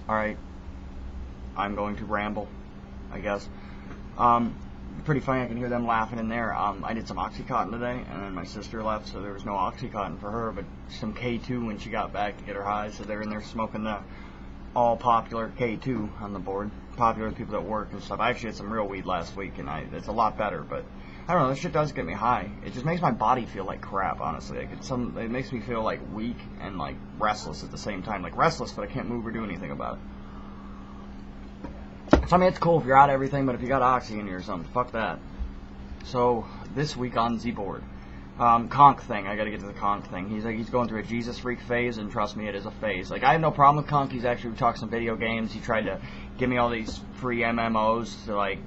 Alright, I'm going to ramble, I guess. Pretty funny, I can hear them laughing in there. I did some Oxycontin today, and then my sister left, so there was no Oxycontin for her, but some K2 when she got back to get her high, so they're in there smoking the all-popular K2 on the board. Popular with people that work and stuff. I actually had some real weed last week, and it's a lot better, but I don't know, this shit does get me high. It just makes my body feel like crap, honestly. Like it makes me feel like weak and like restless at the same time. Like restless, but I can't move or do anything about it. So I mean, it's cool if you're out of everything, but if you got oxy in you or something, fuck that. So this week on Z-Board, conch thing. I gotta get to the conch thing. He's going through a Jesus freak phase, and trust me, it is a phase. Like I have no problem with conch. He's actually talked some video games. He tried to give me all these free MMOs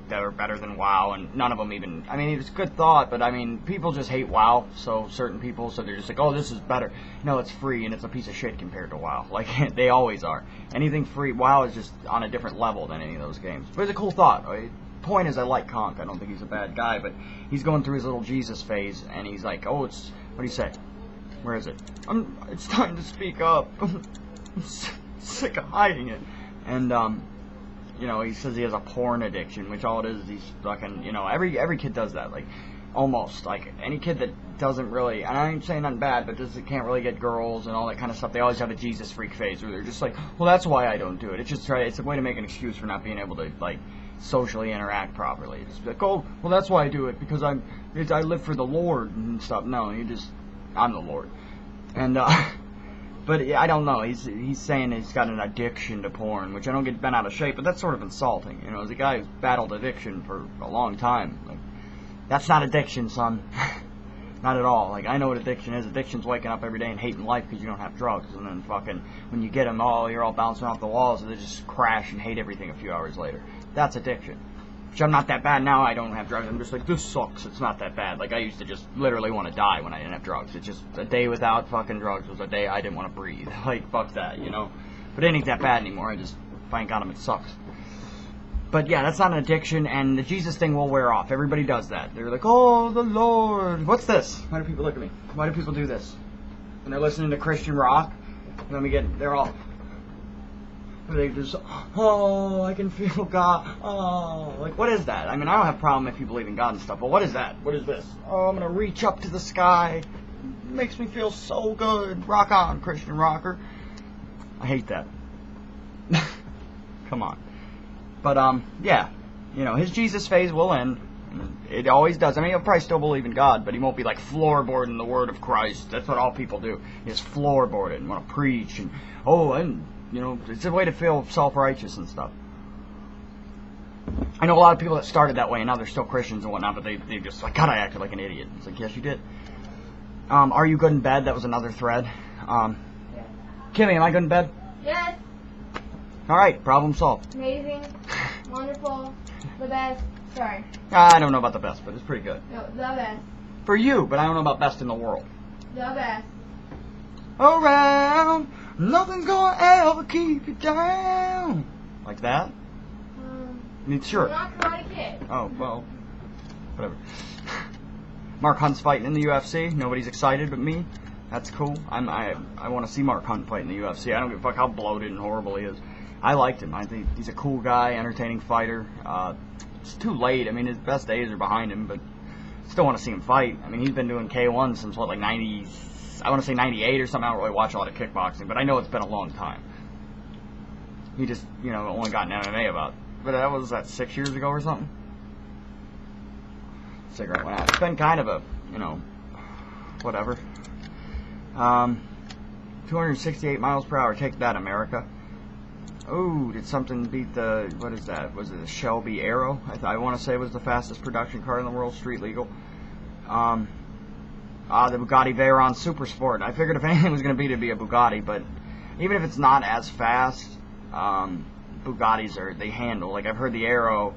that are better than WoW, and none of them even. I mean, it's a good thought, but I mean, people just hate WoW. So certain people, so they're just like, oh, this is better. No, it's free and it's a piece of shit compared to WoW. Like they always are. Anything free, WoW is just on a different level than any of those games. But it's a cool thought. Right? Point is, I like Conch. I don't think he's a bad guy, but he's going through his little Jesus phase, and he's like, oh, it's, what do you say? Where is it? It's time to speak up. I'm sick of hiding it. And, you know, he says he has a porn addiction, which all it is he's fucking, you know, every kid does that, like, almost, like, any kid that doesn't really, and I ain't saying nothing bad, but can't really get girls and all that kind of stuff, they always have a Jesus freak phase, where they're just like, well, that's why I don't do it. It's a way to make an excuse for not being able to, like, socially interact properly. Just like, oh, well, that's why I do it, because I live for the Lord and stuff. No, I'm the Lord. And, but I don't know. He's saying he's got an addiction to porn, which I don't get bent out of shape, but that's sort of insulting. You know, as a guy who's battled addiction for a long time, like, that's not addiction, son. Not at all. Like, I know what addiction is. Addiction's waking up every day and hating life because you don't have drugs, and then fucking, when you get them, you're all bouncing off the walls, and they just crash and hate everything a few hours later. That's addiction. Which I'm not that bad now. I don't have drugs. I'm just like, this sucks. It's not that bad. Like, I used to just literally want to die when I didn't have drugs. It's just a day without fucking drugs was a day I didn't want to breathe. Like, fuck that, you know? But it ain't that bad anymore. If I ain't got them, it sucks. But yeah, that's not an addiction, and the Jesus thing will wear off. Everybody does that. They're like, oh, the Lord. What's this? Why do people look at me? Why do people do this? When they're listening to Christian rock, they're all, they just, oh, I can feel God. Oh, like, what is that? I mean, I don't have a problem if you believe in God and stuff, but what is that? What is this? Oh, I'm going to reach up to the sky. It makes me feel so good. Rock on, Christian rocker. I hate that. Come on. But, yeah, you know, his Jesus phase will end. It always does. I mean, he'll probably still believe in God, but he won't be, like, floorboarding the word of Christ. That's what all people do. He just floorboard it and want to preach. And, you know, it's a way to feel self-righteous and stuff. I know a lot of people that started that way, and now they're still Christians and whatnot, but they just, like, God, I acted like an idiot. It's like, yes, you did. Are you good in bed? That was another thread. Yeah. Kimmy, am I good in bed? Yes. Alright, problem solved. Amazing. Wonderful. The best. Sorry. I don't know about the best, but it's pretty good. No, the best. For you, but I don't know about best in the world. The best. Around, nothing's gonna ever keep you down. Like that? I mean, sure. I'm not Karate Kid. Oh, well, whatever. Mark Hunt's fighting in the UFC. Nobody's excited but me. That's cool. I want to see Mark Hunt fight in the UFC. I don't give a fuck how bloated and horrible he is. I liked him. I think he's a cool guy, entertaining fighter. It's too late. I mean, his best days are behind him, but still want to see him fight. I mean, he's been doing K1 since, what, like 90... I want to say 98 or something. I don't really watch a lot of kickboxing, but I know it's been a long time. He just, you know, only got in MMA about... But that was, 6 years ago or something? Cigarette went out. It's been kind of a, you know, whatever. 268 miles per hour. Take that, America. Oh, did something beat the, what is that? Was it a Shelby Arrow? I want to say it was the fastest production car in the world, street legal. The Bugatti Veyron Super Sport. I figured if anything was going to beat it, it'd be a Bugatti, but even if it's not as fast, Bugattis they handle. Like, I've heard the Arrow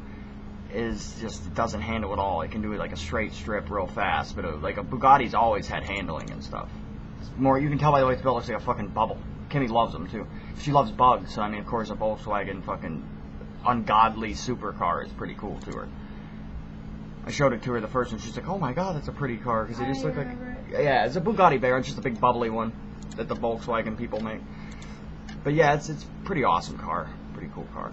it doesn't handle at all. It can do it like a straight strip real fast, but like a Bugatti's always had handling and stuff. It's more, you can tell by the way it's built, it looks like a fucking bubble. Kimmy loves them too. She loves bugs, so I mean, of course, a Volkswagen fucking ungodly supercar is pretty cool to her. I showed it to her the first one. She's like, "Oh my god, that's a pretty car," because it just looked like, yeah, it's a Bugatti Veyron, it's just a big bubbly one that the Volkswagen people make. But yeah, it's pretty awesome car. Pretty cool car.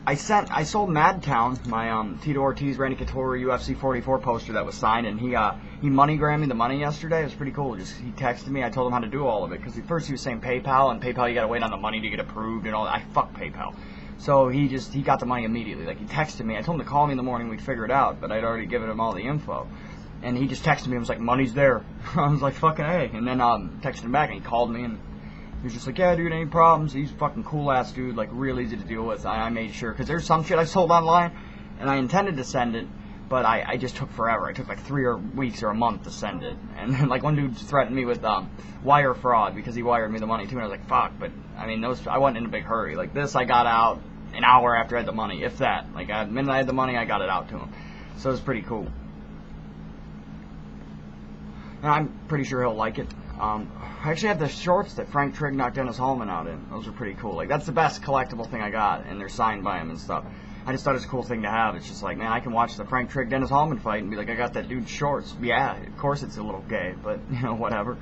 I sold Madtown, my Tito Ortiz, Randy Couture UFC 44 poster that was signed, and he MoneyGrammed me the money yesterday. It was pretty cool. Just he texted me. I told him how to do all of it because first he was saying PayPal, and PayPal you gotta wait on the money to get approved and all that. I fuck PayPal. So he got the money immediately. Like he texted me. I told him to call me in the morning. We'd figure it out, but I'd already given him all the info. And he just texted me and was like, money's there. I was like, fucking A. And then texted him back, and he called me, and he was just like, yeah, dude, any problems? He's a fucking cool-ass dude, like, real easy to deal with. I made sure, because there's some shit I sold online, and I intended to send it, but I just took forever. I took like 3 weeks or a month to send it. And then, like, one dude threatened me with wire fraud, because he wired me the money, too, and I was like, fuck. But, I mean, I wasn't in a big hurry. Like, this, I got out an hour after I had the money, if that. Like, the minute I had the money, I got it out to him. So it was pretty cool. And I'm pretty sure he'll like it. I actually have the shorts that Frank Trigg knocked Dennis Hallman out in. Those are pretty cool. Like, that's the best collectible thing I got, and they're signed by him and stuff. I just thought it was a cool thing to have. It's just like, man, I can watch the Frank Trigg Dennis Hallman fight and be like, I got that dude's shorts. Yeah, of course it's a little gay, but, you know, whatever.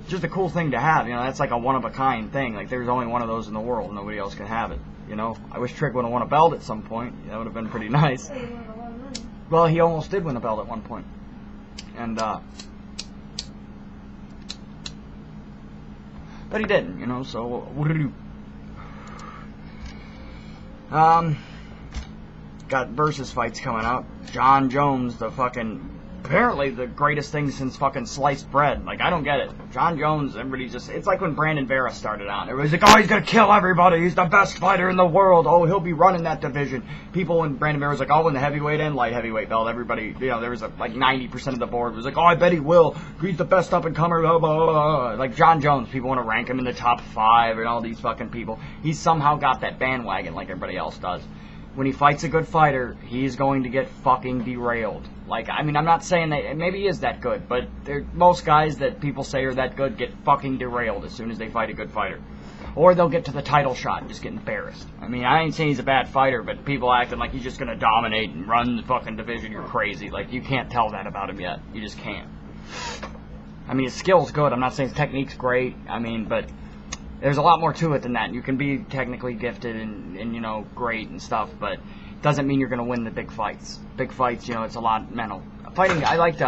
It's just a cool thing to have, you know, that's like a one-of-a-kind thing. Like, there's only one of those in the world. Nobody else can have it, you know. I wish Trigg would have won a belt at some point. That would have been pretty nice. Well, he almost did win a belt at one point. And, but he didn't, you know, so what do? Got versus fights coming up. John Jones, apparently the greatest thing since fucking sliced bread. Like, I don't get it. John Jones, everybody just, it's like when Brandon Vera started out. Everybody's like, oh, he's gonna kill everybody. He's the best fighter in the world. Oh, he'll be running that division. People, when Brandon Vera was like, oh, in the heavyweight and light heavyweight belt, everybody, you know, there was like 90% of the board was like, oh, I bet he will. He's the best up-and-comer, blah, blah, blah. Like, John Jones, people want to rank him in the top 5 and all these fucking people. He's somehow got that bandwagon like everybody else does. When he fights a good fighter, he's going to get fucking derailed. Like, I mean, I'm not saying that, maybe he is that good, but most guys that people say are that good get fucking derailed as soon as they fight a good fighter. Or they'll get to the title shot and just get embarrassed. I mean, I ain't saying he's a bad fighter, but people acting like he's just going to dominate and run the fucking division, you're crazy. Like, you can't tell that about him yet. You just can't. I mean, his skill's good. I'm not saying his technique's great. I mean, but there's a lot more to it than that. You can be technically gifted and you know, great and stuff, but it doesn't mean you're going to win the big fights. Big fights, you know, it's a lot mental. Fighting, I liked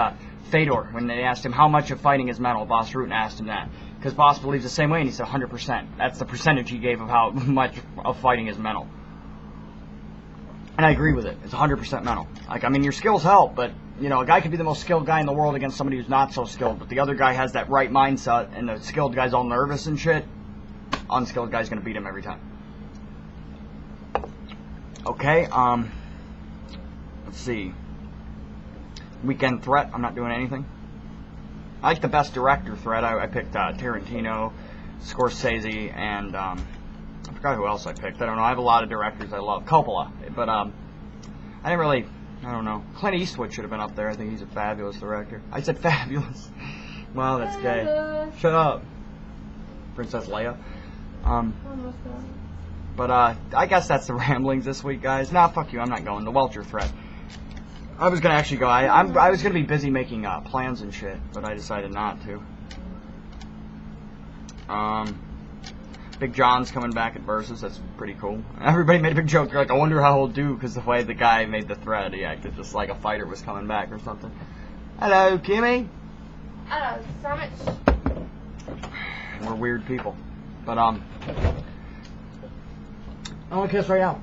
Fedor when they asked him how much of fighting is mental. Boss Rutan asked him that. Because Boss believes the same way, and he said 100%. That's the percentage he gave of how much of fighting is mental. And I agree with it. It's 100% mental. Like, I mean, your skills help, but, you know, a guy could be the most skilled guy in the world against somebody who's not so skilled, but the other guy has that right mindset, and the skilled guy's all nervous and shit. Unskilled guy's gonna beat him every time. Okay, let's see. Weekend threat, I'm not doing anything. I like the best director threat. I picked Tarantino, Scorsese, and I forgot who else I picked. I don't know. I have a lot of directors I love. Coppola, but I didn't really. I don't know. Clint Eastwood should have been up there. I think he's a fabulous director. I said fabulous. Wow, that's gay. Shut up, Princess Leia. But I guess that's the ramblings this week, guys. Nah, fuck you. I'm not going. The Welcher threat. I was gonna actually go. I was gonna be busy making plans and shit, but I decided not to. Big John's coming back at Versus. That's pretty cool. Everybody made a big joke. They're like, I wonder how he'll do, because the way the guy made the thread, he acted just like a fighter was coming back or something. Hello, Kimmy. Hello, Summit. We're weird people. But, I want to kiss right now.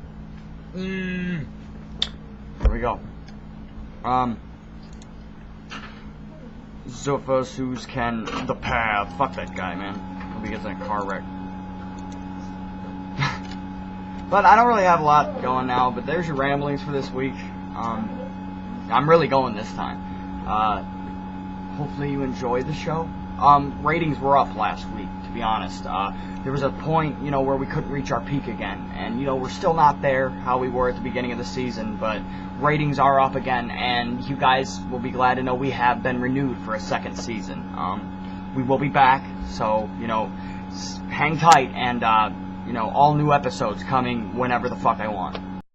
Here we go. Zuffa Suzken the Pav. Fuck that guy, man. Hope he gets in a car wreck. But I don't really have a lot going now, but there's your ramblings for this week. I'm really going this time. Hopefully you enjoyed the show. Ratings were up last week, to be honest. There was a point, you know, where we couldn't reach our peak again. And, you know, we're still not there how we were at the beginning of the season, but ratings are up again, and you guys will be glad to know we have been renewed for a second season. We will be back, so, you know, hang tight, and, you know, all new episodes coming whenever the fuck I want.